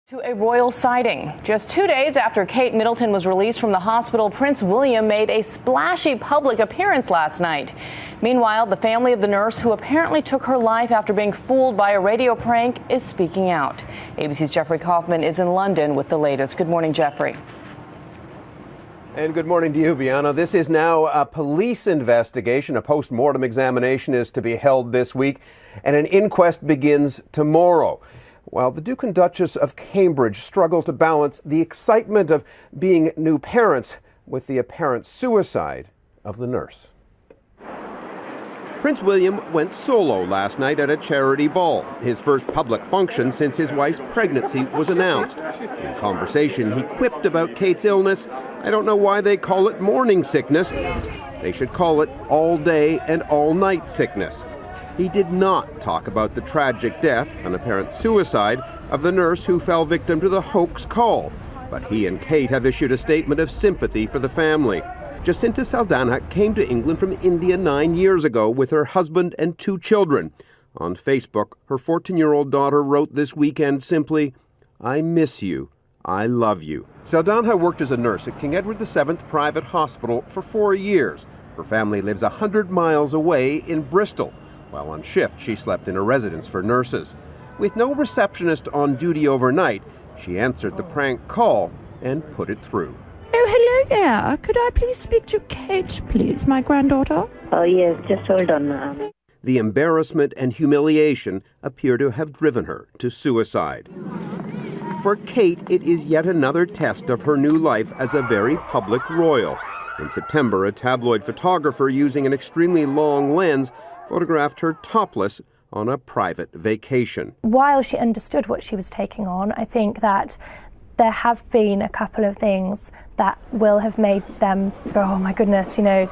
To a royal sighting. Just 2 days after Kate Middleton was released from the hospital, Prince William made a splashy public appearance last night. Meanwhile, the family of the nurse who apparently took her life after being fooled by a radio prank is speaking out. ABC's Jeffrey Kofman is in London with the latest. Good morning, Jeffrey. And good morning to you, Bianna. This is now a police investigation. A post-mortem examination is to be held this week, and an inquest begins tomorrow. While the Duke and Duchess of Cambridge struggle to balance the excitement of being new parents with the apparent suicide of the nurse. Prince William went solo last night at a charity ball, his first public function since his wife's pregnancy was announced. In conversation, he quipped about Kate's illness. "I don't know why they call it morning sickness. They should call it all day and all night sickness." He did not talk about the tragic death, an apparent suicide, of the nurse who fell victim to the hoax call. But he and Kate have issued a statement of sympathy for the family. Jacintha Saldanha came to England from India 9 years ago with her husband and 2 children. On Facebook, her 14-year-old daughter wrote this weekend simply, "I miss you. I love you." Saldanha worked as a nurse at King Edward VII Private Hospital for 4 years. Her family lives 100 miles away in Bristol. While on shift, she slept in a residence for nurses. With no receptionist on duty overnight, she answered the prank call and put it through. Oh, hello there. Could I please speak to Kate, please, my granddaughter? Oh, yes, just hold on, ma'am. The embarrassment and humiliation appear to have driven her to suicide. For Kate, it is yet another test of her new life as a very public royal. In September, a tabloid photographer using an extremely long lens photographed her topless on a private vacation. While she understood what she was taking on, I think that there have been a couple of things that will have made them go, oh my goodness, you know,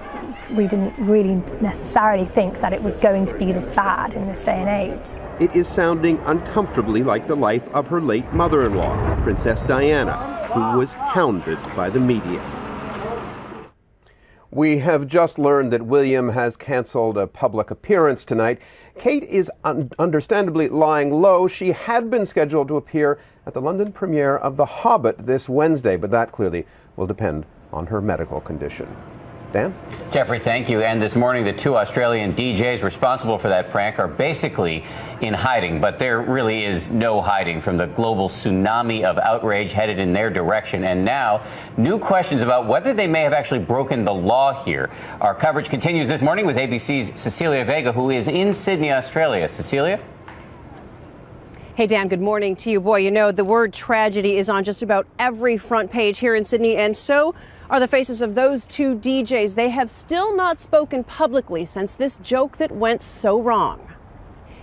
we didn't really necessarily think that it was going to be this bad in this day and age. It is sounding uncomfortably like the life of her late mother-in-law, Princess Diana, who was hounded by the media. We have just learned that William has canceled a public appearance tonight. Kate is understandably lying low. She had been scheduled to appear at the London premiere of The Hobbit this Wednesday, but that clearly will depend on her medical condition. Dan? Jeffrey, thank you. And this morning, the 2 Australian DJs responsible for that prank are basically in hiding. But there really is no hiding from the global tsunami of outrage headed in their direction. And now, new questions about whether they may have actually broken the law here. Our coverage continues this morning with ABC's Cecilia Vega, who is in Sydney, Australia. Cecilia? Hey, Dan, good morning to you. Boy, you know, the word tragedy is on just about every front page here in Sydney, and so are the faces of those 2 DJs. They have still not spoken publicly since this joke that went so wrong.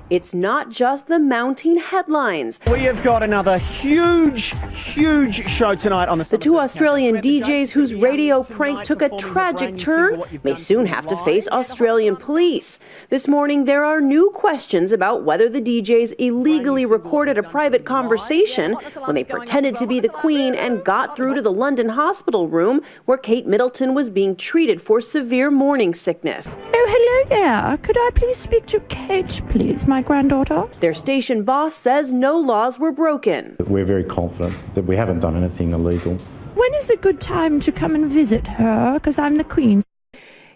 It's not just the mounting headlines. We have got another huge show tonight on the 2 Australian DJs whose radio prank took a tragic turn may soon have to face Australian police. This morning, there are new questions about whether the DJs illegally recorded a private conversation when they pretended to be the Queen and got through to the London hospital room where Kate Middleton was being treated for severe morning sickness. Oh, hello there. Could I please speak to Kate, please, my granddaughter? Their station boss says no laws were broken. We're very confident that we haven't done anything illegal. When is a good time to come and visit her? Because I'm the Queen.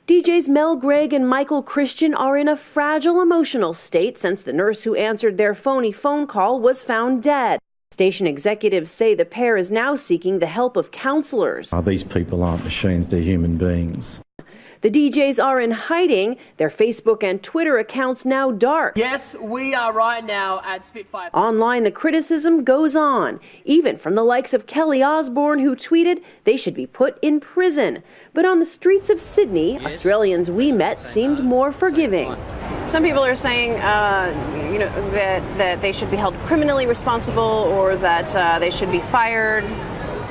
DJs Mel Gregg and Michael Christian are in a fragile emotional state since the nurse who answered their phony phone call was found dead. Station executives say the pair is now seeking the help of counselors. These people aren't machines, they're human beings. The DJs are in hiding, their Facebook and Twitter accounts now dark. Yes, we are right now at Spitfire. Online, the criticism goes on, even from the likes of Kelly Osbourne, who tweeted they should be put in prison. But on the streets of Sydney, yes, Australians we met seemed more forgiving. Some people are saying, that they should be held criminally responsible or that they should be fired.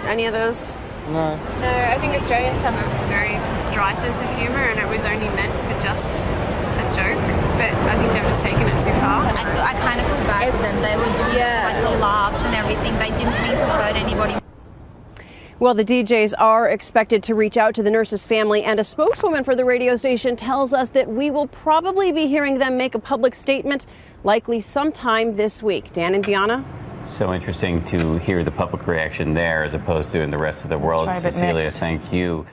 Any of those? No, I think Australians have a very dry sense of humour and it was only meant for just a joke, but I think they've just taken it too far. I kind of feel bad for them. They were doing like the laughs and everything. They didn't mean to hurt anybody. Well, the DJs are expected to reach out to the nurse's family, and a spokeswoman for the radio station tells us that we will probably be hearing them make a public statement, likely sometime this week. Dan and Bianna? So interesting to hear the public reaction there as opposed to in the rest of the world. Cecilia, thank you.